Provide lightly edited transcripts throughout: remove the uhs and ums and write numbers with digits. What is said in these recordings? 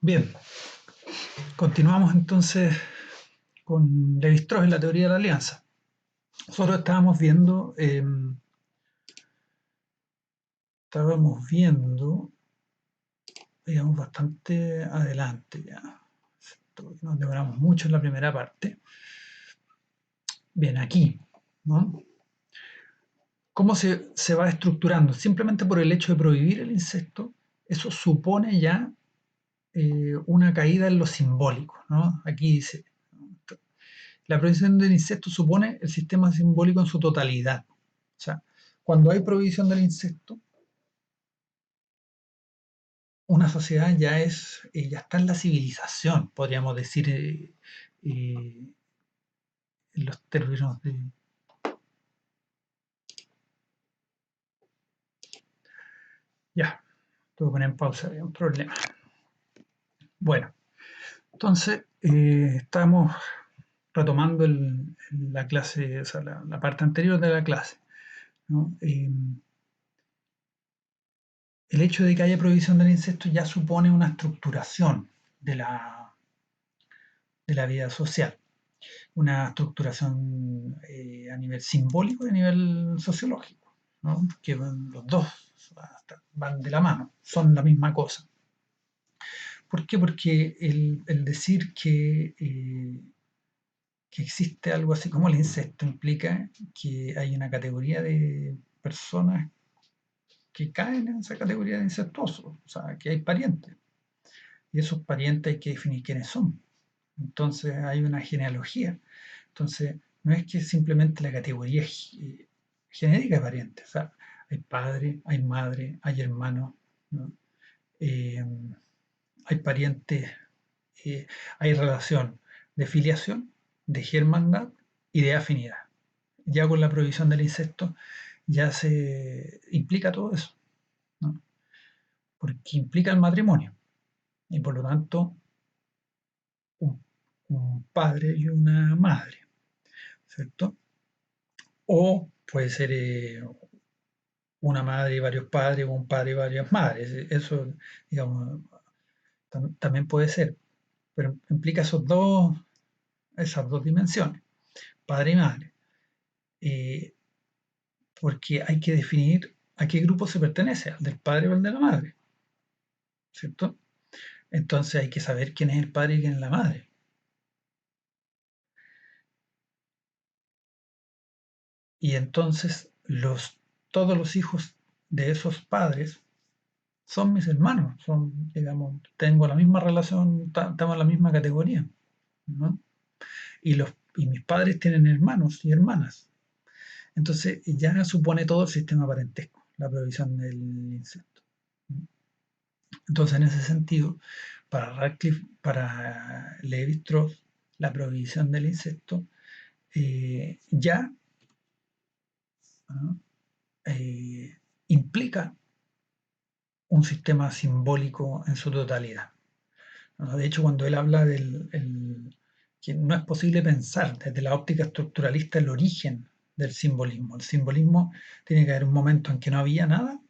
Bien, continuamos entonces con Levi-Strauss en la teoría de la alianza. Nosotros estábamos viendo, digamos, bastante adelante ya. Nos demoramos mucho en la primera parte. Bien, aquí, ¿no? ¿Cómo se va estructurando? Simplemente por el hecho de prohibir el incesto, eso supone ya una caída en lo simbólico, ¿no? Aquí dice, la prohibición del incesto supone el sistema simbólico en su totalidad. O sea, cuando hay prohibición del incesto, una sociedad ya está en la civilización, podríamos decir, en los términos de... Ya, tengo que poner en pausa, había un problema. Bueno, entonces estamos retomando la clase, o sea, la parte anterior de la clase, ¿no? El hecho de que haya prohibición del incesto ya supone una estructuración de la vida social, una estructuración a nivel simbólico y a nivel sociológico, ¿no? Que los dos van de la mano, son la misma cosa. ¿Por qué? Porque el decir que existe algo así como el incesto implica que hay una categoría de personas que caen en esa categoría de incestuosos, o sea, que hay parientes. Y esos parientes hay que definir quiénes son. Entonces hay una genealogía. Entonces no es que simplemente la categoría genética de parientes. O sea, hay padre, hay madre, hay hermano, ¿no? Eh, hay parientes, hay relación de filiación, de germandad y de afinidad. Ya con la prohibición del incesto ya se implica todo eso, ¿no? Porque implica el matrimonio y por lo tanto un, un padre y una madre, ¿cierto? O puede ser una madre y varios padres o un padre y varias madres. Eso, digamos, también puede ser, pero implica esas dos dimensiones, padre y madre. Eh, Porque hay que definir a qué grupo se pertenece, al del padre o al de la madre, ¿cierto? Entonces hay que saber quién es el padre y quién es la madre. Y entonces todos los hijos de esos padres son mis hermanos, digamos, tengo la misma relación, estamos en la misma categoría, ¿no? Y mis padres tienen hermanos y hermanas. Entonces ya supone todo el sistema parentesco, la prohibición del incesto. Entonces, en ese sentido, para Radcliffe, para Levi-Strauss, la prohibición del incesto ya, ¿no? Implica un sistema simbólico en su totalidad, ¿no? De hecho, cuando él habla que no es posible pensar desde la óptica estructuralista el origen del simbolismo. El simbolismo tiene que haber un momento en que no había nada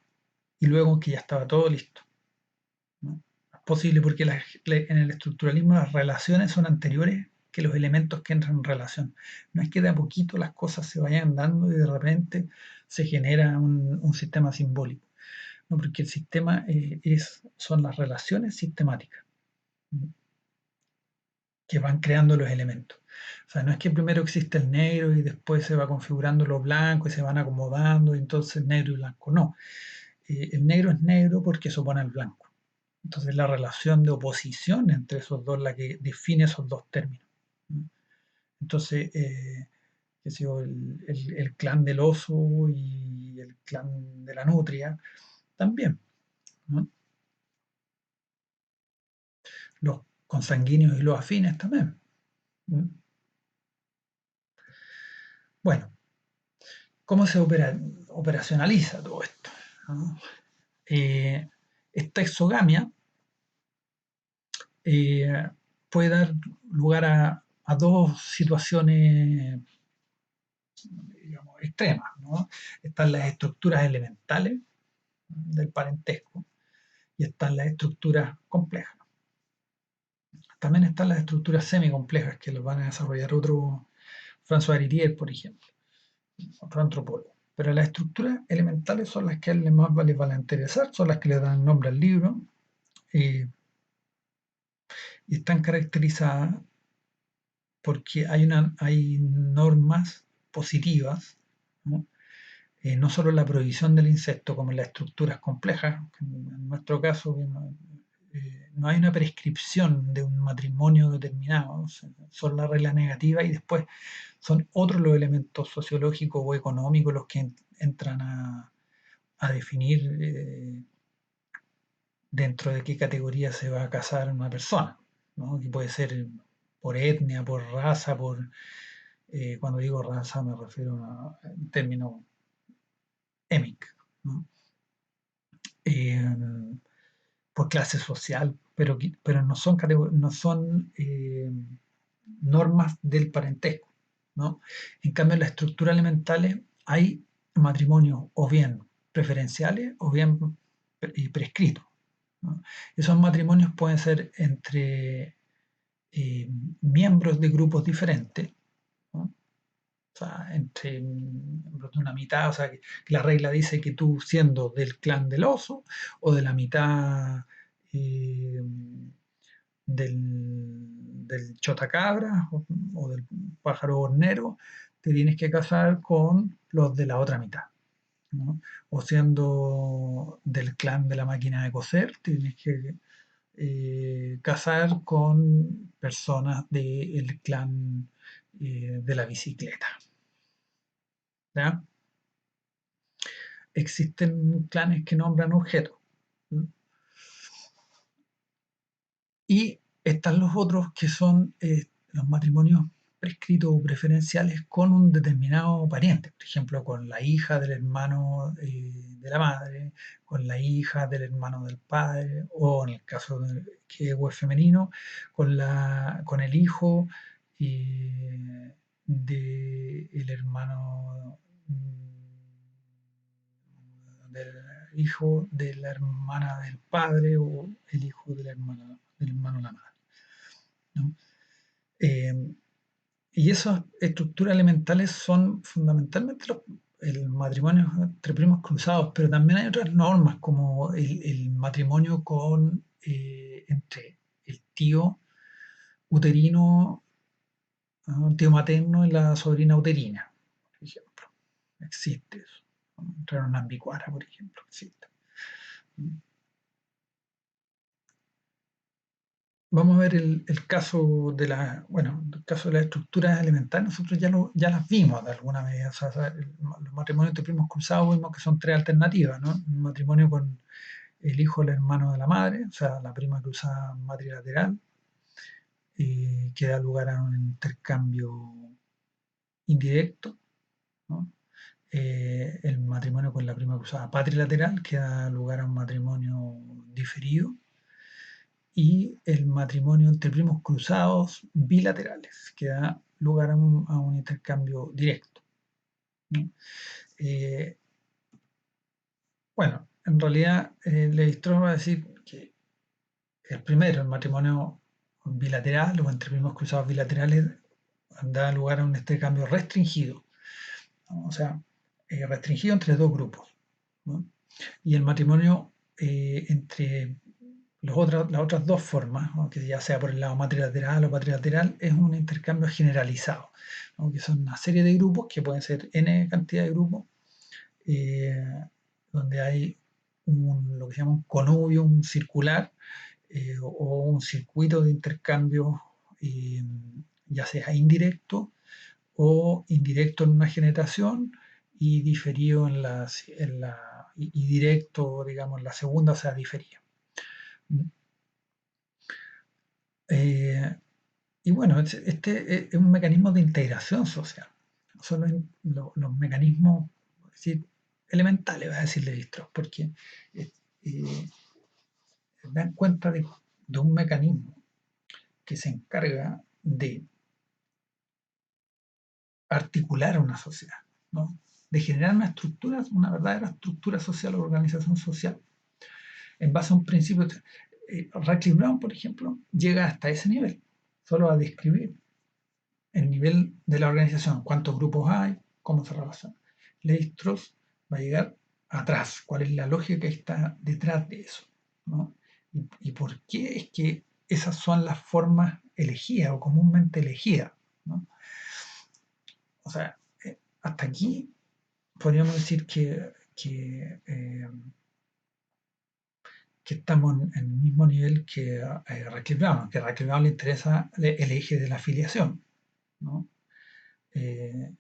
y luego en que ya estaba todo listo, ¿no? Es posible porque en el estructuralismo las relaciones son anteriores que los elementos que entran en relación. No es que de a poquito las cosas se vayan dando y de repente se genera un sistema simbólico, ¿no? Porque el sistema son las relaciones sistemáticas, ¿no? Que van creando los elementos. O sea, no es que primero existe el negro y después se va configurando lo blanco y se van acomodando y entonces negro y blanco. No, el negro es negro porque se opone al blanco. Entonces la relación de oposición entre esos dos la que define esos dos términos, ¿no? Entonces, qué sé yo, el clan del oso y el clan de la nutria también, ¿no? Los consanguíneos y los afines también, ¿no? Bueno, ¿cómo se operacionaliza todo esto, ¿no? Eh, Esta exogamia eh, puede dar lugar a dos situaciones, digamos, extremas, ¿no? Están las estructuras elementales del parentesco y están las estructuras complejas. También están las estructuras semicomplejas que los van a desarrollar otro, François Héritier, por ejemplo, otro antropólogo. Pero las estructuras elementales son las que a él más les van a interesar, son las que le dan nombre al libro, eh, y están caracterizadas porque hay normas positivas, ¿no? No solo la prohibición del insecto como en las estructuras complejas, en nuestro caso no hay una prescripción de un matrimonio determinado, son la regla negativa y después son otros los elementos sociológicos o económicos los que entran a definir dentro de qué categoría se va a casar una persona, ¿no? Que puede ser por etnia, por raza, cuando digo raza me refiero a en términos EMIC, ¿no? Eh, por clase social, pero no son normas del parentesco, ¿no? En cambio, en las estructuras elementales hay matrimonios o bien preferenciales o bien prescritos, ¿no? Esos matrimonios pueden ser entre eh, miembros de grupos diferentes, ¿no? O sea, entre miembros de una mitad, o sea, que la regla dice que tú siendo del clan del oso o de la mitad eh, del chotacabra o del pájaro hornero, te tienes que casar con los de la otra mitad, ¿no? O siendo del clan de la máquina de coser, tienes que casar con personas del clan de la bicicleta, ¿ya? Existen clanes que nombran objetos, ¿no? Y están los otros que son los matrimonios prescritos o preferenciales con un determinado pariente, por ejemplo, con la hija del hermano de la madre, con la hija del hermano del padre, o en el caso que es femenino, con el hijo del hermano del hijo de la hermana del padre o el hijo de la hermana del hermano de la madre, ¿no? Eh, y esas estructuras elementales son fundamentalmente el matrimonio entre primos cruzados, pero también hay otras normas como el matrimonio entre el tío uterino, ¿no? Tío materno y la sobrina uterina, por ejemplo. Existe eso. Entre una ambicuara, por ejemplo, existe. Vamos a ver el caso bueno, el caso de las estructuras elementales. Nosotros ya las vimos de alguna manera. O sea, los matrimonios de primos cruzados vimos que son tres alternativas, ¿no? Un matrimonio con el hijo del hermano de la madre, o sea, la prima cruzada matrilateral, que da lugar a un intercambio indirecto, ¿no? El matrimonio con la prima cruzada patrilateral, que da lugar a un matrimonio diferido, y el matrimonio entre primos cruzados bilaterales, que da lugar a un intercambio directo, ¿no? Eh, bueno, en realidad Levi-Strauss va a decir que el primero, el matrimonio bilateral o entre primos cruzados bilaterales, da lugar a un intercambio restringido, ¿no? O sea, restringido entre dos grupos, ¿no? Y el matrimonio entre las otras dos formas, ¿no? Que ya sea por el lado matrilateral o patrilateral, es un intercambio generalizado, ¿no? Que son una serie de grupos, que pueden ser n cantidad de grupos, eh, donde hay lo que se llama un conubio, un circular, o un circuito de intercambio, eh, ya sea indirecto o indirecto en una generación y diferido y directo, digamos, en la segunda, o sea, diferido. Eh, y bueno, este es un mecanismo de integración social. Son los mecanismos, es decir, elementales, va a decirle Levi-Strauss, porque eh, eh, dan cuenta de un mecanismo que se encarga de articular una sociedad, ¿no? De generar una verdadera estructura social o organización social en base a un principio. Radcliffe Brown, por ejemplo, llega hasta ese nivel, solo a describir el nivel de la organización, cuántos grupos hay, cómo se relacionan. Levi-Strauss va a llegar atrás, cuál es la lógica que está detrás de eso, ¿no? Y por qué es que esas son las formas elegidas o comúnmente elegidas, ¿no? O sea, hasta aquí podríamos decir que estamos en el mismo nivel que Radcliffe Brown, que a Radcliffe Brown le interesa el eje de la afiliación, ¿no? Eh,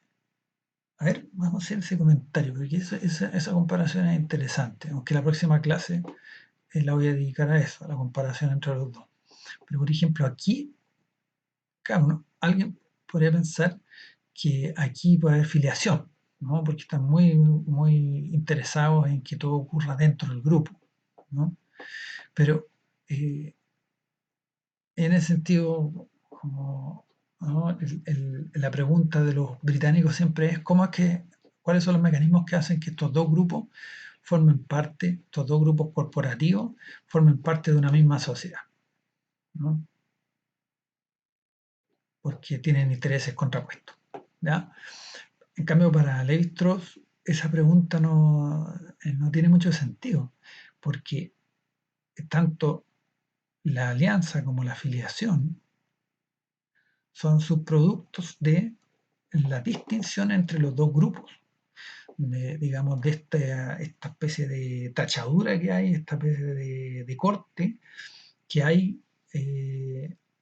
A ver, vamos a hacer ese comentario, porque esa comparación es interesante, aunque la próxima clase la voy a dedicar a eso, a la comparación entre los dos. Pero, por ejemplo, aquí, claro, ¿no? Alguien podría pensar que aquí puede haber filiación, ¿no? Porque están muy interesados en que todo ocurra dentro del grupo, ¿no? Pero en ese sentido, como, ¿no? La pregunta de los británicos siempre es cuáles son los mecanismos que hacen que estos dos grupos formen parte, estos dos grupos corporativos formen parte de una misma sociedad, ¿no? Porque tienen intereses contrapuestos, ¿ya? En cambio, para Levi-Strauss, esa pregunta no tiene mucho sentido, porque tanto la alianza como la afiliación son subproductos de la distinción entre los dos grupos, digamos, de esta especie de tachadura que hay, esta especie de corte que hay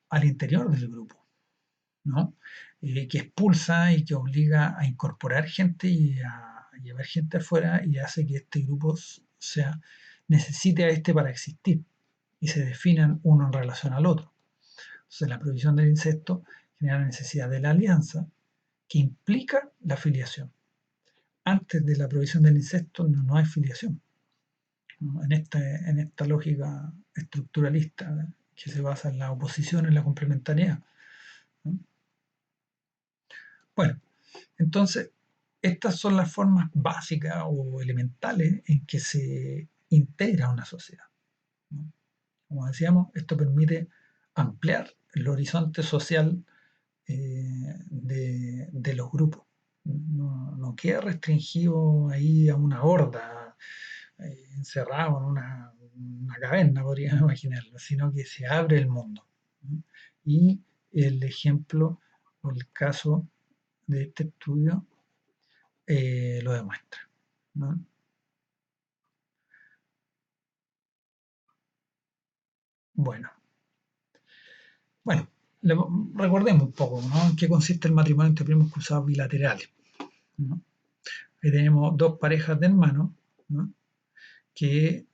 al interior del grupo, ¿no? Que expulsa y que obliga a incorporar gente y a llevar gente afuera y hace que este grupo necesite a este para existir y se definan uno en relación al otro. Entonces, la prohibición del incesto genera la necesidad de la alianza que implica la filiación. Antes de la prohibición del incesto no hay filiación, ¿no? En esta lógica estructuralista que se basa en la oposición, en la complementariedad, ¿no? Bueno, entonces, estas son las formas básicas o elementales en que se integra una sociedad, ¿no? Como decíamos, esto permite ampliar el horizonte social de los grupos. No queda restringido ahí a una horda, encerrado en una caverna, podríamos imaginarlo, sino que se abre el mundo, ¿no? Y el ejemplo o el caso de este estudio lo demuestra, ¿no? Bueno, bueno, recordemos un poco, ¿no? En qué consiste el matrimonio entre primos cruzados bilaterales, ¿no? Ahí tenemos dos parejas de hermanos, ¿no? Que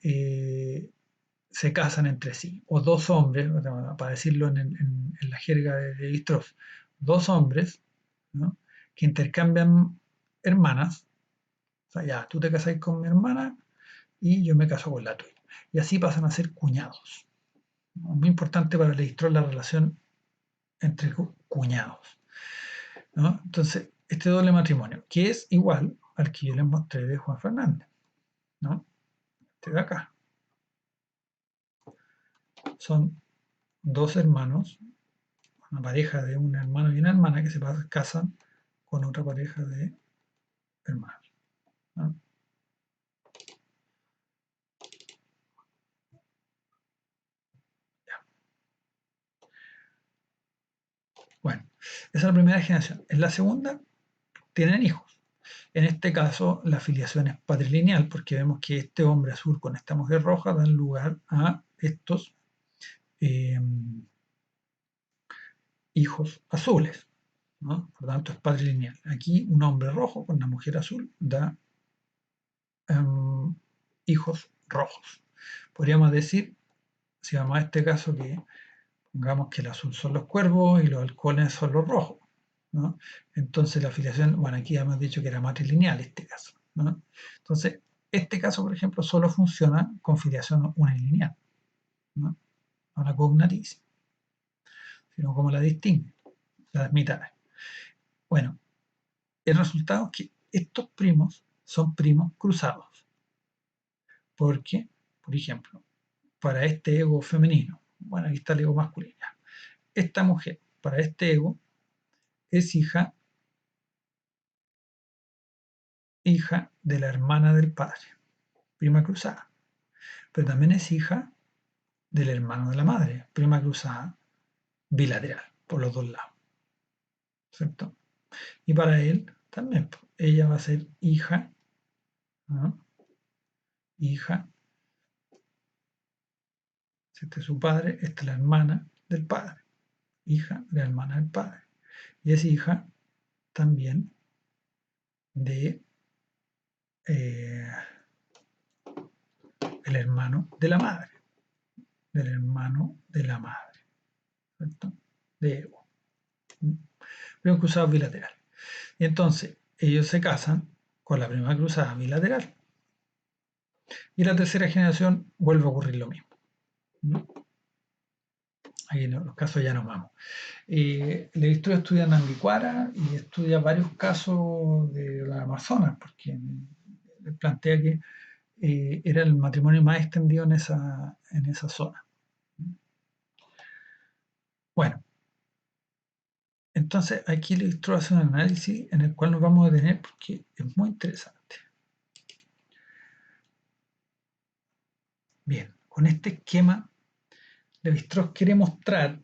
se casan entre sí, o dos hombres, para decirlo en la jerga de Strauss, dos hombres, ¿no? Que intercambian hermanas, o sea, ya, tú te casas con mi hermana y yo me caso con la tuya. Y así pasan a ser cuñados, ¿no? Muy importante para Levi-Strauss la relación entre cuñados, ¿no? Entonces, este doble matrimonio, que es igual al que yo les mostré de Juan Fernández, ¿no? Este de acá. Son dos hermanos, una pareja de un hermano y una hermana que se casan con otra pareja de hermanos, ¿no? Ya. Bueno, esa es la primera generación. En la segunda tienen hijos. En este caso, la filiación es patrilineal, porque vemos que este hombre azul con esta mujer roja dan lugar a estos eh, hijos azules, ¿no? Por lo tanto, es patrilineal. Aquí un hombre rojo con una mujer azul da um, hijos rojos. Podríamos decir, si vamos a este caso, que pongamos que el azul son los cuervos y los halcones son los rojos, ¿no? Entonces la afiliación, bueno, aquí hemos dicho que era matrilineal este caso, ¿no? Entonces, este caso, por ejemplo, solo funciona con filiación unilineal, ¿no? No la cognaticia, sino como la distingue, las mitades. Bueno, el resultado es que estos primos son primos cruzados, porque, por ejemplo, para este ego femenino. Bueno, aquí está el ego masculino. Esta mujer, para este ego, es hija de la hermana del padre, prima cruzada, pero también es hija del hermano de la madre, prima cruzada bilateral, por los dos lados, ¿cierto? Y para él también, ella va a ser hija, ¿no? Hija, este es su padre, esta es la hermana del padre, hija de la hermana del padre, y es hija también de eh, el hermano de la madre, del hermano de la madre, ¿cierto? De Evo. Prima cruzada bilateral. Y entonces ellos se casan con la prima cruzada bilateral. Y la tercera generación vuelve a ocurrir lo mismo. Ahí en los casos ya nos vamos. La historia estudia Nambiquara y estudia varios casos de la Amazonas, porque plantea que era el matrimonio más extendido en esa zona. Bueno, entonces aquí el ilustro hace un análisis en el cual nos vamos a detener porque es muy interesante. Bien, con este esquema, Levi-Strauss quiere mostrar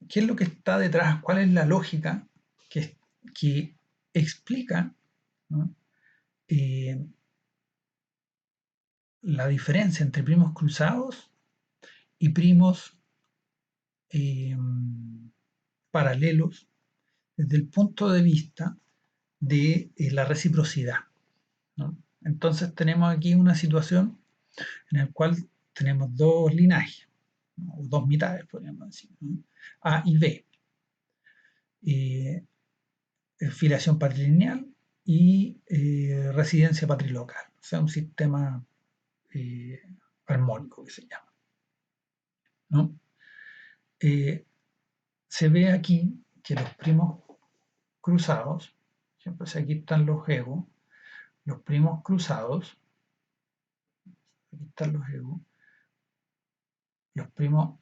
qué es lo que está detrás, cuál es la lógica que explica, ¿no? La diferencia entre primos cruzados y primos eh, paralelos desde el punto de vista de la reciprocidad, ¿no? Entonces tenemos aquí una situación en la cual tenemos dos linajes, ¿no? O dos mitades, podríamos decir, ¿no? A y B, filiación patrilineal y residencia patrilocal, o sea, un sistema eh, armónico que se llama, ¿no? Se ve aquí que los primos cruzados, siempre aquí están los egos, los primos cruzados, aquí están los egos, los primos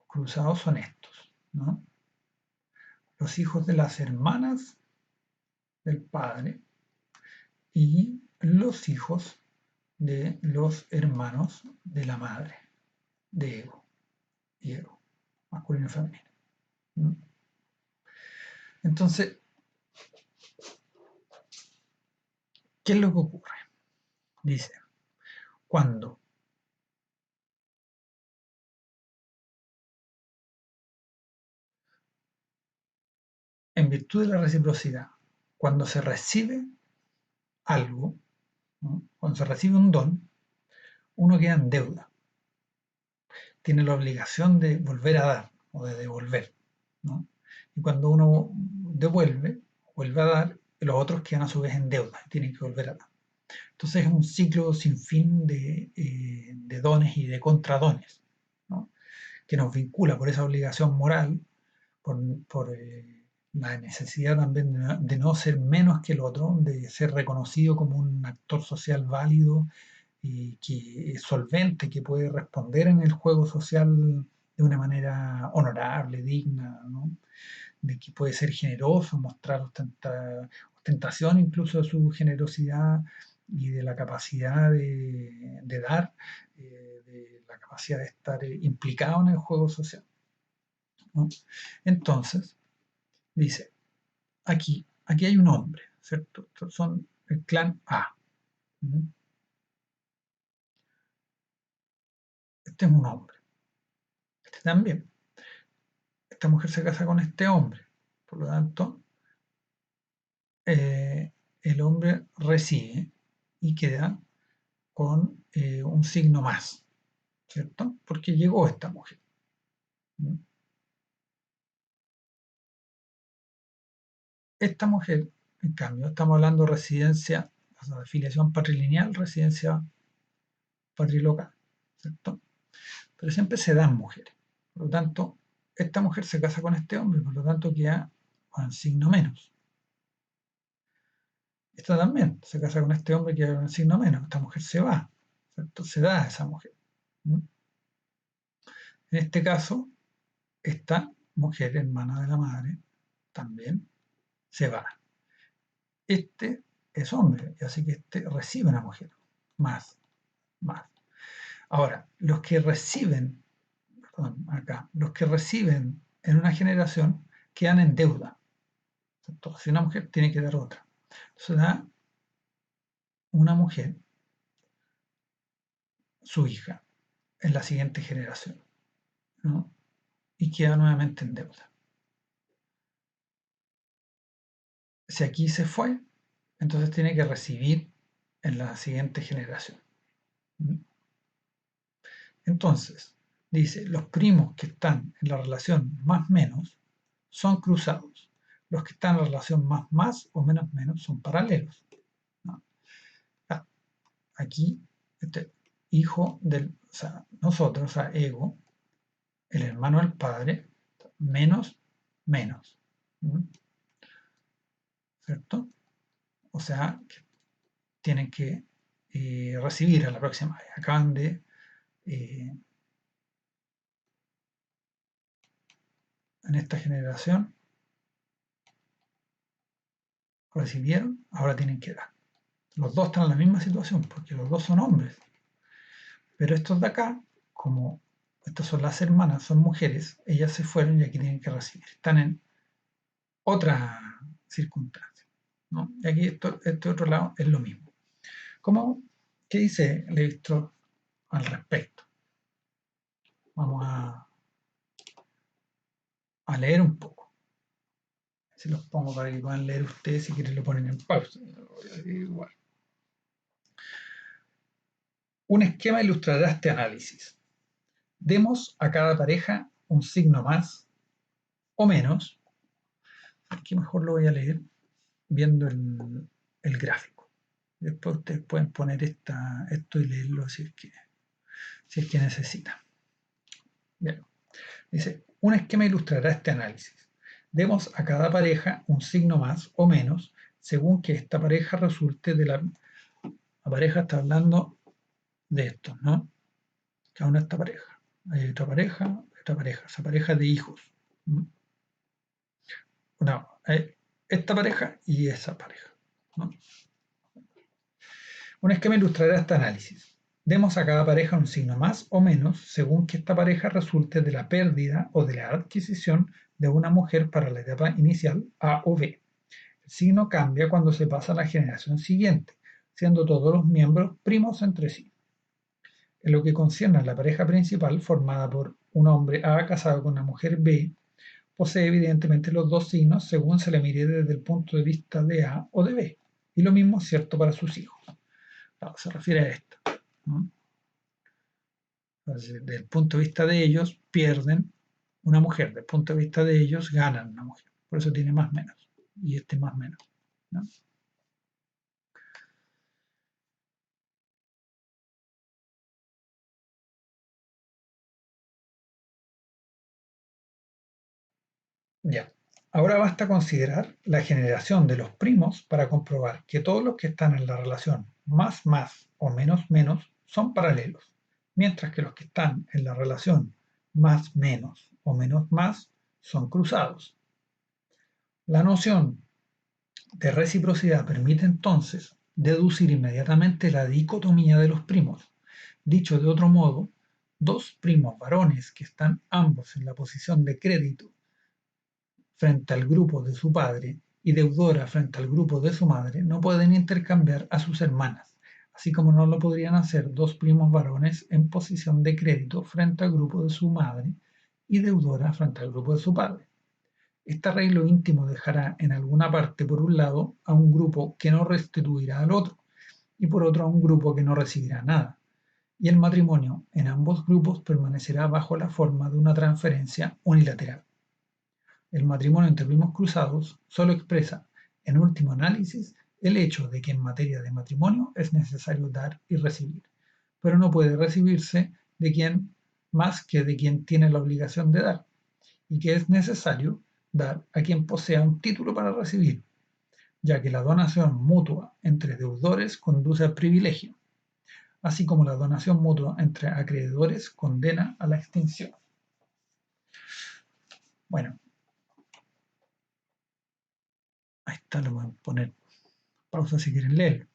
cruzados son estos, ¿no? Los hijos de las hermanas del padre y los hijos de los hermanos de la madre, de ego y ego, masculino y femenino. ¿No? Entonces, ¿qué es lo que ocurre? Dice, cuando en virtud de la reciprocidad, cuando se recibe algo, ¿no? Cuando se recibe un don, uno queda en deuda. Tiene la obligación de volver a dar o de devolver, ¿no? Y cuando uno devuelve, vuelve a dar, los otros quedan a su vez en deuda y tienen que volver a dar. Entonces es un ciclo sin fin de dones y de contradones, ¿no? Que nos vincula por esa obligación moral, por la necesidad también de no ser menos que el otro, de ser reconocido como un actor social válido y que es solvente, que puede responder en el juego social de una manera honorable, digna, ¿no? De que puede ser generoso, mostrar ostentación incluso de su generosidad y de la capacidad de dar, de la capacidad de estar implicado en el juego social, ¿no? Entonces, dice, aquí hay un hombre, ¿cierto? Estos son el clan A. ¿No? Este es un hombre, este también. Esta mujer se casa con este hombre, por lo tanto, el hombre recibe y queda con un signo más, ¿cierto? Porque llegó esta mujer. ¿No? Esta mujer, en cambio, estamos hablando de residencia, o sea, de filiación patrilineal, residencia patrilocal, ¿cierto? Pero siempre se dan mujeres. Por lo tanto, esta mujer se casa con este hombre, por lo tanto queda con signo menos. Esta también se casa con este hombre que es un signo menos. Esta mujer se va, ¿cierto? Se da a esa mujer. ¿Mm? En este caso, esta mujer, hermana de la madre, también se va. Este es hombre, y así que este recibe una mujer. Más, más. Ahora, los que reciben, perdón, acá, los que reciben en una generación quedan en deuda. ¿Cierto? Si una mujer tiene que dar otra. Entonces da una mujer, su hija, en la siguiente generación, ¿no? Y queda nuevamente en deuda. Si aquí se fue, entonces tiene que recibir en la siguiente generación. ¿Mm? Entonces, dice, los primos que están en la relación más menos son cruzados. Los que están en la relación más más o menos menos son paralelos. ¿No? Ah, aquí, este hijo del, o sea, nosotros, o sea, ego, el hermano del padre, menos, menos. ¿Mm? ¿Cierto? O sea, que tienen que recibir a la próxima. Acaban de en esta generación recibieron, ahora tienen que dar. Los dos están en la misma situación porque los dos son hombres. Pero estos de acá, como estas son las hermanas, son mujeres, ellas se fueron y aquí tienen que recibir. Están en otra circunstancia. ¿No? Y aquí este otro lado es lo mismo. ¿Cómo? ¿Qué dice Levi-Strauss al respecto? Vamos a leer un poco. Si los pongo para que puedan leer ustedes, si quieren lo ponen en pausa. Igual. Un esquema ilustrará este análisis. Demos a cada pareja un signo más o menos. Aquí mejor lo voy a leer viendo el gráfico. Después ustedes pueden poner esto y leerlo si es que necesitan. Bien. Dice, un esquema ilustrará este análisis. Demos a cada pareja un signo más o menos según que esta pareja resulte de la pareja está hablando de esto, ¿no? Cada una de esta pareja. Hay otra pareja, esa pareja de hijos. ¿Mm? No, hay esta pareja y esa pareja, ¿no? Un esquema ilustrará este análisis. Demos a cada pareja un signo más o menos según que esta pareja resulte de la pérdida o de la adquisición de una mujer para la etapa inicial A o B. El signo cambia cuando se pasa a la generación siguiente, siendo todos los miembros primos entre sí. En lo que concierne a la pareja principal, formada por un hombre A casado con una mujer B, posee evidentemente los dos signos según se le mire desde el punto de vista de A o de B. Y lo mismo es cierto para sus hijos. Claro, se refiere a esto, ¿no? Entonces, desde el punto de vista de ellos, pierden una mujer. Desde el punto de vista de ellos, ganan una mujer. Por eso tiene más menos. Y este más menos, ¿no? Ya. Ahora basta considerar la generación de los primos para comprobar que todos los que están en la relación más más o menos menos son paralelos, mientras que los que están en la relación más menos o menos más son cruzados. La noción de reciprocidad permite entonces deducir inmediatamente la dicotomía de los primos. Dicho de otro modo, dos primos varones que están ambos en la posición de crédito frente al grupo de su padre y deudora frente al grupo de su madre no pueden intercambiar a sus hermanas, así como no lo podrían hacer dos primos varones en posición de crédito frente al grupo de su madre y deudora frente al grupo de su padre. Este arreglo íntimo dejará en alguna parte por un lado a un grupo que no restituirá al otro y por otro a un grupo que no recibirá nada, y el matrimonio en ambos grupos permanecerá bajo la forma de una transferencia unilateral. El matrimonio entre primos cruzados solo expresa, en último análisis, el hecho de que en materia de matrimonio es necesario dar y recibir, pero no puede recibirse de quien más que de quien tiene la obligación de dar, y que es necesario dar a quien posea un título para recibir. ya que la donación mutua entre deudores conduce al privilegio, así como la donación mutua entre acreedores condena a la extinción. Bueno, ahí está, lo voy a poner pausa si quieren leer.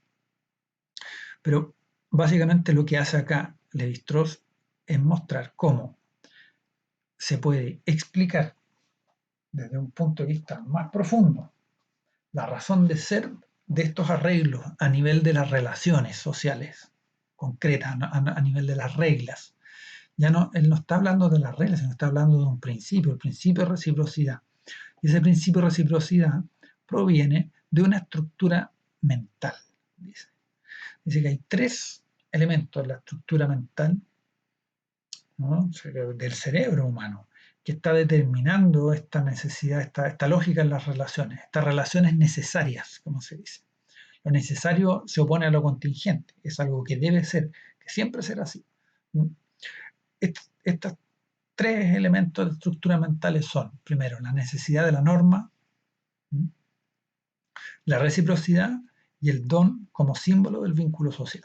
Pero básicamente lo que hace acá Lévi-Strauss es mostrar cómo se puede explicar desde un punto de vista más profundo la razón de ser de estos arreglos a nivel de las relaciones sociales concretas, a nivel de las reglas. Ya no, él no está hablando de las reglas, sino está hablando de un principio, el principio de reciprocidad. Y ese principio de reciprocidad proviene de una estructura mental, dice. Dice que hay tres elementos de la estructura mental, ¿no?, del cerebro humano, que está determinando esta necesidad, esta lógica en las relaciones, estas relaciones necesarias, como se dice. Lo necesario se opone a lo contingente, es algo que debe ser, que siempre será así. Estos tres elementos de estructura mentales son, primero, la necesidad de la norma, la reciprocidad y el don como símbolo del vínculo social.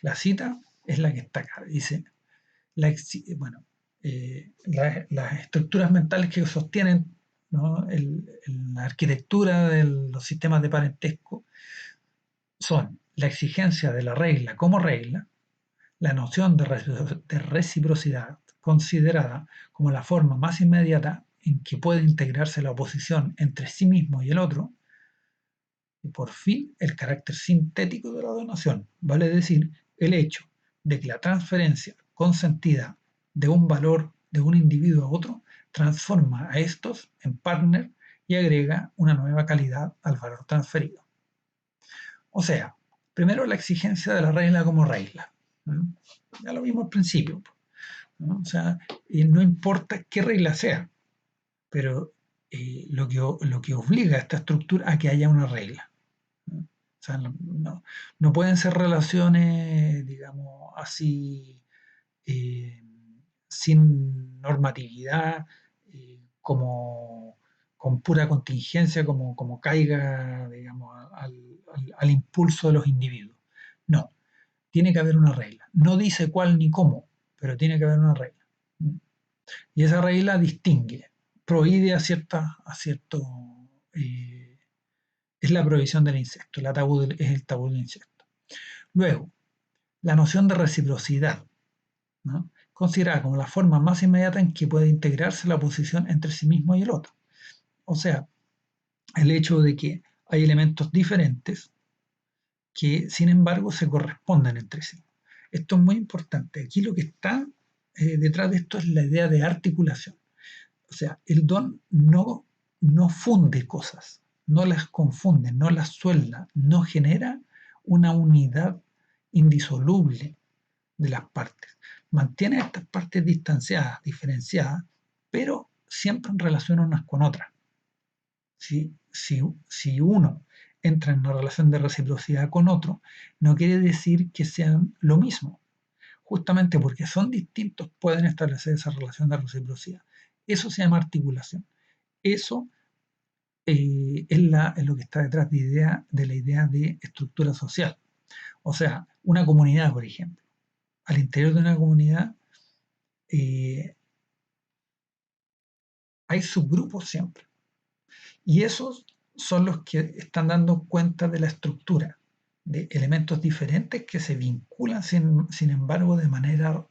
La cita es la que está acá, dice, bueno, las estructuras mentales que sostienen, ¿no?, la arquitectura de los sistemas de parentesco son la exigencia de la regla como regla, la noción de reciprocidad considerada como la forma más inmediata en que puede integrarse la oposición entre sí mismo y el otro, y por fin el carácter sintético de la donación, vale decir, el hecho de que la transferencia consentida de un valor de un individuo a otro transforma a estos en partner y agrega una nueva calidad al valor transferido. O sea, primero la exigencia de la regla como regla, ¿no? Ya lo vimos al principio, ¿no? O sea, no importa qué regla sea, pero lo que obliga a esta estructura a que haya una regla, ¿no? O sea, no pueden ser relaciones, digamos, así, eh, sin normatividad, como con pura contingencia, como caiga, digamos, al impulso de los individuos. No, tiene que haber una regla. No dice cuál ni cómo, pero tiene que haber una regla. Y esa regla distingue, prohíbe a cierto, eh, es la prohibición del incesto, es el tabú del incesto. Luego, la noción de reciprocidad, ¿no?, considerada como la forma más inmediata en que puede integrarse la oposición entre sí mismo y el otro. O sea, el hecho de que hay elementos diferentes que, sin embargo, se corresponden entre sí. Esto es muy importante. Aquí lo que está detrás de esto es la idea de articulación. O sea, el don no funde cosas, no las confunde, no las suelda, no genera una unidad indisoluble de las partes. Mantiene estas partes distanciadas, diferenciadas, pero siempre en relación unas con otras. Si uno entra en una relación de reciprocidad con otro, no quiere decir que sean lo mismo. Justamente porque son distintos pueden establecer esa relación de reciprocidad. Eso se llama articulación. Eso es lo que está detrás de la idea de estructura social. O sea, una comunidad, por ejemplo. Al interior de una comunidad eh, hay subgrupos siempre. Y esos son los que están dando cuenta de la estructura, de elementos diferentes que se vinculan, sin embargo, de manera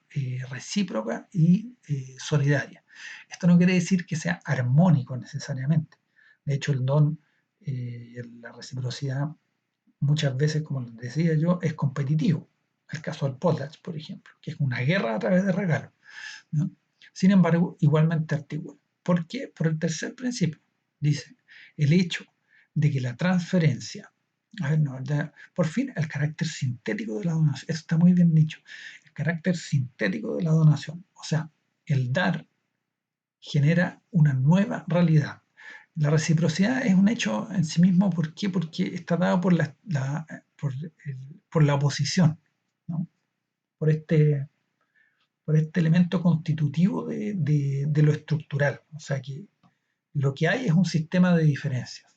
recíproca y solidaria. Esto no quiere decir que sea armónico necesariamente. De hecho, el don, la reciprocidad, muchas veces, como les decía yo, es competitivo. El caso del potlatch, por ejemplo, que es una guerra a través de regalos, ¿no? Sin embargo, igualmente articula. ¿Por qué? Por el tercer principio. Dice, el hecho de que la transferencia, a ver, no, por fin, el carácter sintético de la donación, eso está muy bien dicho, el carácter sintético de la donación, o sea, el dar genera una nueva realidad. La reciprocidad es un hecho en sí mismo, ¿por qué? Porque está dado por la oposición, ¿no?, por por este elemento constitutivo de lo estructural. O sea que lo que hay es un sistema de diferencias.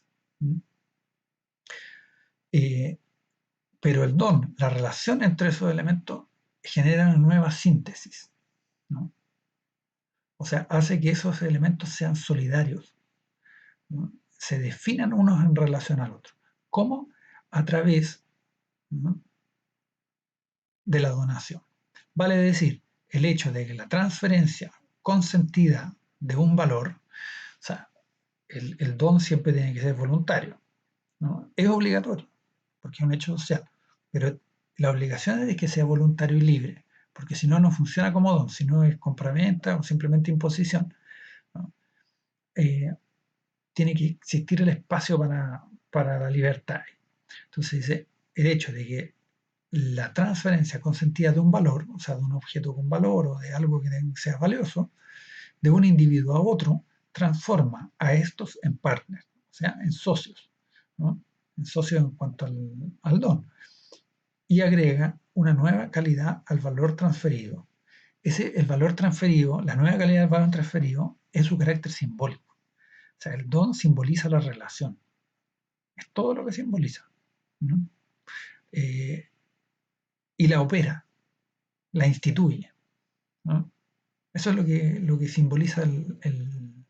Pero el don, la relación entre esos elementos, genera una nueva síntesis, ¿no? O sea, hace que esos elementos sean solidarios, ¿no? Se definan unos en relación al otro. ¿Cómo? A través, ¿no?, de la donación. Vale decir, el hecho de que la transferencia consentida de un valor, o sea, el don siempre tiene que ser voluntario, ¿no? Es obligatorio, porque es un hecho social, pero la obligación es de que sea voluntario y libre, porque si no, no funciona como don, si no es compraventa o simplemente imposición, ¿no? Eh, Tiene que existir el espacio para la libertad. Entonces dice, el hecho de que la transferencia consentida de un valor, o sea, de un objeto con valor o de algo que sea valioso, de un individuo a otro, transforma a estos en partners, o sea, en socios, ¿no? En socios en cuanto al don, y agrega una nueva calidad al valor transferido. El valor transferido, la nueva calidad del valor transferido, es su carácter simbólico. O sea, el don simboliza la relación, es todo lo que simboliza, ¿no? Eh, y la opera, la instituye, ¿no? Eso es lo que simboliza el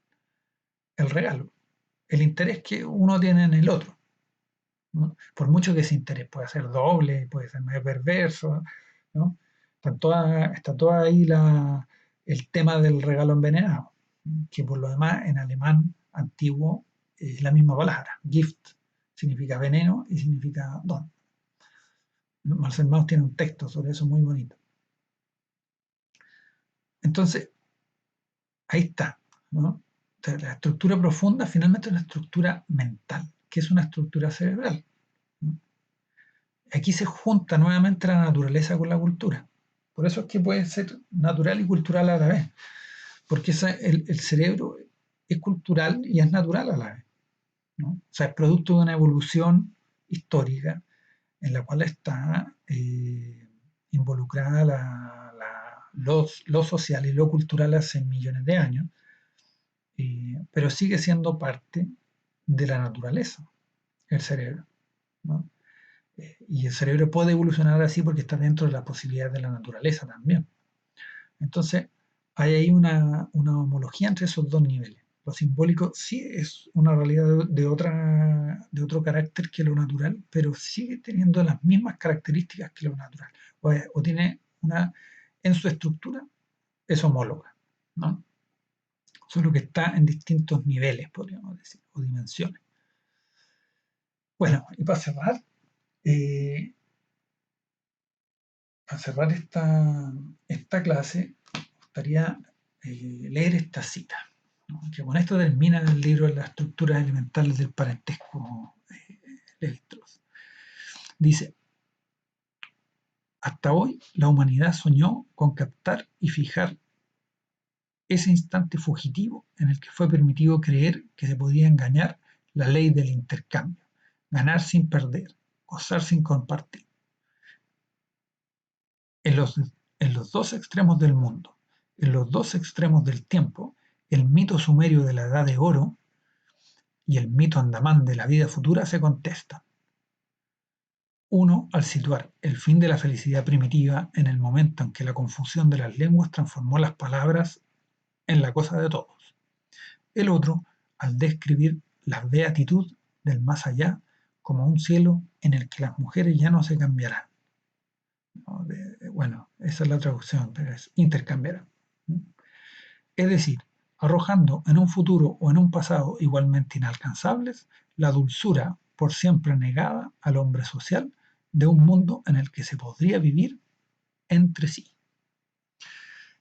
regalo, el interés que uno tiene en el otro, ¿no? Por mucho que ese interés pueda ser doble, puede ser medio perverso, ¿no? Está toda ahí el tema del regalo envenenado, que por lo demás en alemán antiguo es la misma palabra. Gift significa veneno y significa don. Marcel Mauss tiene un texto sobre eso muy bonito. Entonces, ahí está, ¿no? La estructura profunda finalmente es una estructura mental, que es una estructura cerebral, ¿no? Aquí se junta nuevamente la naturaleza con la cultura. Por eso es que puede ser natural y cultural a la vez, porque el cerebro es cultural y es natural a la vez, ¿no? O sea, es producto de una evolución histórica en la cual está involucrada lo social y lo cultural hace millones de años, pero sigue siendo parte de la naturaleza, el cerebro, ¿no? Y el cerebro puede evolucionar así porque está dentro de la posibilidad de la naturaleza también. Entonces, hay ahí una homología entre esos dos niveles. Lo simbólico sí es una realidad de otro carácter que lo natural, pero sigue teniendo las mismas características que lo natural. O tiene en su estructura, es homóloga, ¿no? Solo que está en distintos niveles, podríamos decir, o dimensiones. Bueno, y eh, para cerrar esta clase, me gustaría leer esta cita, ¿no? Que con esto termina el libro de las estructuras elementales del parentesco Lévi-Strauss. Dice, hasta hoy la humanidad soñó con captar y fijar ese instante fugitivo en el que fue permitido creer que se podía engañar la ley del intercambio, ganar sin perder, gozar sin compartir. En los, en los dos extremos del mundo, en los dos extremos del tiempo, el mito sumerio de la Edad de Oro y el mito andamán de la vida futura se contestan. Uno al situar el fin de la felicidad primitiva en el momento en que la confusión de las lenguas transformó las palabras en la cosa de todos. El otro al describir la beatitud del más allá como un cielo en el que las mujeres ya no se cambiarán, ¿no? Bueno, esa es la traducción, pero es intercambiarán. Es decir, arrojando en un futuro o en un pasado igualmente inalcanzables la dulzura por siempre negada al hombre social de un mundo en el que se podría vivir entre sí.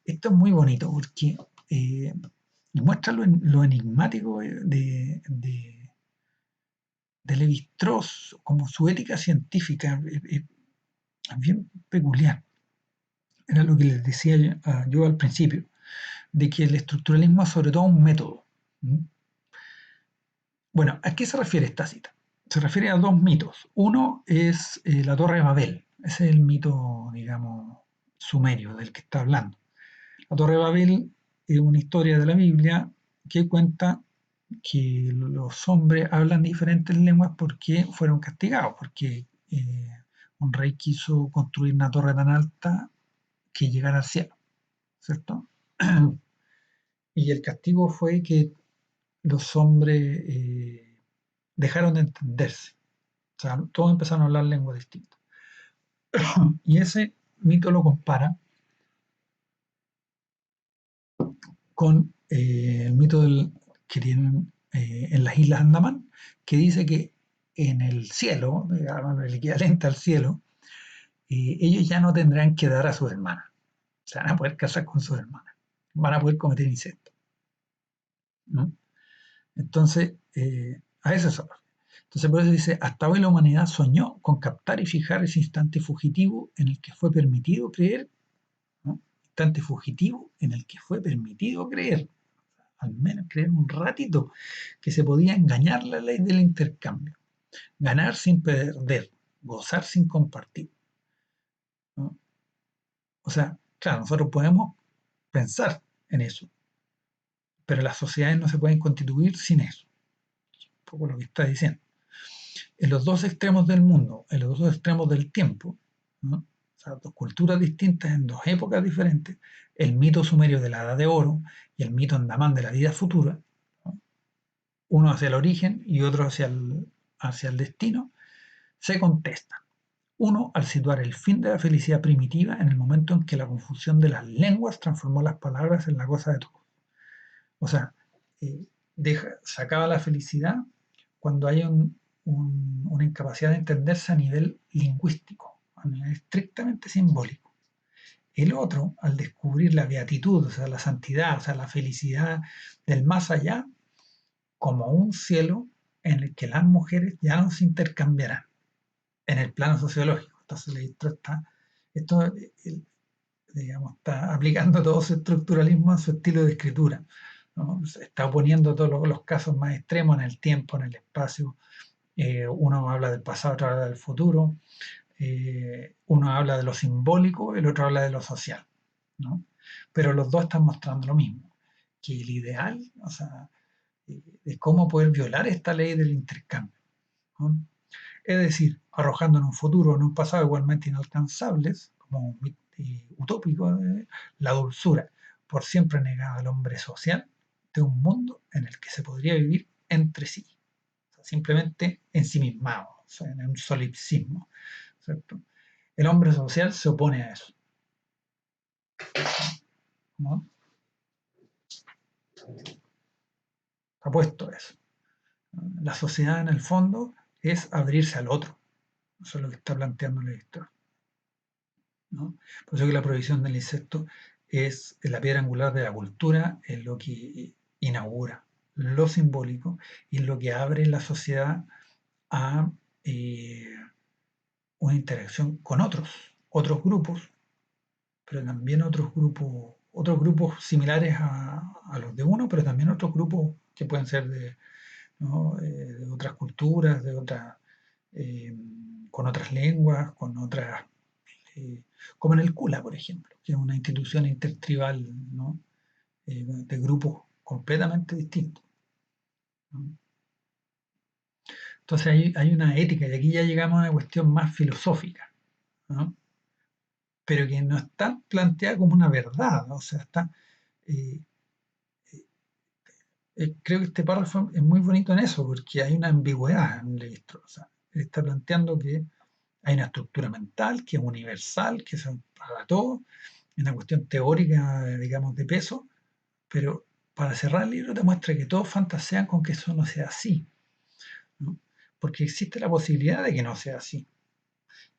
Esto es muy bonito porque muestra lo enigmático de Lévi-Strauss, como su ética científica es bien peculiar. Era lo que les decía yo al principio, de que el estructuralismo es sobre todo un método. Bueno, ¿a qué se refiere esta cita? Se refiere a dos mitos. Uno es la Torre de Babel. Ese es el mito, digamos, sumerio del que está hablando. La Torre de Babel es una historia de la Biblia que cuenta que los hombres hablan diferentes lenguas porque fueron castigados, porque un rey quiso construir una torre tan alta que llegara al cielo, ¿cierto? Y el castigo fue que los hombres dejaron de entenderse, o sea, todos empezaron a hablar lenguas distintas. Y ese mito lo compara con el mito que tienen en las Islas Andamán, que dice que en el cielo, digamos, el equivalente al cielo, ellos ya no tendrán que dar a sus hermanas, se van a poder casar con sus hermanas, van a poder cometer incesto, ¿no? Entonces, a eso es. Entonces, por eso dice, hasta hoy la humanidad soñó con captar y fijar ese instante fugitivo en el que fue permitido creer, ¿no? Instante fugitivo en el que fue permitido creer, al menos creer un ratito, que se podía engañar la ley del intercambio, ganar sin perder, gozar sin compartir, ¿no? O sea, claro, nosotros podemos pensar en eso, pero las sociedades no se pueden constituir sin eso, un poco lo que está diciendo. En los dos extremos del mundo, en los dos extremos del tiempo, ¿no? O sea, dos culturas distintas en dos épocas diferentes, el mito sumerio de la Edad de Oro y el mito andamán de la vida futura, ¿no? Uno hacia el origen y otro hacia el destino, se contestan. Uno al situar el fin de la felicidad primitiva en el momento en que la confusión de las lenguas transformó las palabras en la cosa de todos. O sea, eh, se acaba la felicidad cuando hay una incapacidad de entenderse a nivel lingüístico, a nivel estrictamente simbólico. El otro, al descubrir la beatitud, o sea, la santidad, o sea, la felicidad del más allá, como un cielo en el que las mujeres ya no se intercambiarán en el plano sociológico. Entonces, esto digamos, está aplicando todo su estructuralismo a su estilo de escritura, ¿no? Está poniendo todos los casos más extremos en el tiempo, en el espacio. Uno habla del pasado, otro habla del futuro. Uno habla de lo simbólico, el otro habla de lo social, ¿no? Pero los dos están mostrando lo mismo, que el ideal, o sea, de cómo poder violar esta ley del intercambio, ¿no? Es decir, arrojando en un futuro, en un pasado igualmente inalcanzables, como utópico, la dulzura, por siempre negada al hombre social, de un mundo en el que se podría vivir entre sí, o sea, simplemente ensimismado, o sea, en un solipsismo, ¿cierto? El hombre social se opone a eso, ¿no? Apuesto a eso. La sociedad, en el fondo, es abrirse al otro. Eso es lo que está planteando la historia, ¿no? Por eso que la prohibición del insecto es la piedra angular de la cultura, es lo que inaugura lo simbólico y es lo que abre la sociedad a una interacción con otros grupos, pero también otros grupos similares a los de uno, pero también otros grupos que pueden ser ¿no? De otras culturas, eh, con otras lenguas, con otras como en el CULA, por ejemplo, que es una institución intertribal, ¿no? De grupos completamente distintos, ¿no? Entonces hay una ética, y aquí ya llegamos a una cuestión más filosófica, ¿no? Pero que no está planteada como una verdad, ¿no? O sea, eh, creo que este párrafo es muy bonito en eso, porque hay una ambigüedad en el registro. O sea, él está planteando que hay una estructura mental que es universal, que es para todo, es una cuestión teórica, digamos, de peso, pero para cerrar el libro te muestra que todos fantasean con que eso no sea así, ¿no? Porque existe la posibilidad de que no sea así.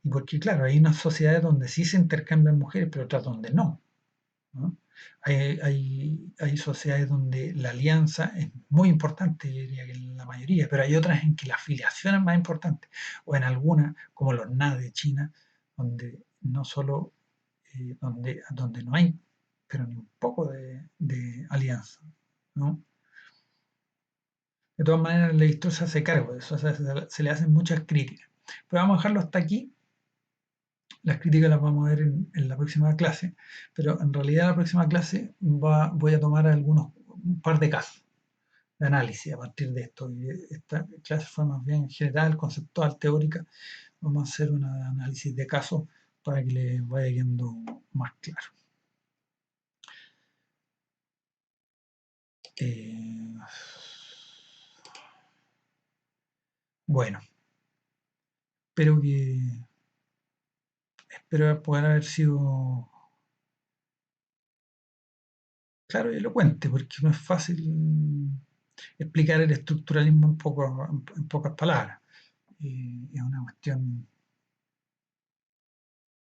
Y porque, claro, hay unas sociedades donde sí se intercambian mujeres, pero otras donde no, ¿no? Hay sociedades donde la alianza es muy importante, yo diría que en la mayoría, pero hay otras en que la afiliación es más importante, o en algunas, como los NA de China, donde no solo, donde no hay, pero ni un poco de alianza, ¿no? De todas maneras, la historia se hace cargo de eso, o sea, se le hacen muchas críticas. Pero vamos a dejarlo hasta aquí. Las críticas las vamos a ver en la próxima clase, pero en realidad la próxima clase voy a tomar un par de casos, de análisis a partir de esto. Y esta clase fue más bien general, conceptual, teórica. Vamos a hacer un análisis de casos para que les vaya yendo más claro. Eh, bueno, espero que espero poder haber sido claro y elocuente, porque no es fácil explicar el estructuralismo en pocas palabras. Es una cuestión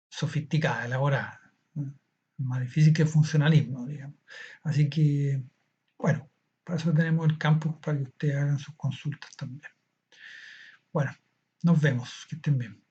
sofisticada, elaborada, ¿no? Más difícil que el funcionalismo, digamos. Así que, bueno, para eso tenemos el campus para que ustedes hagan sus consultas también. Bueno, nos vemos, que estén bien.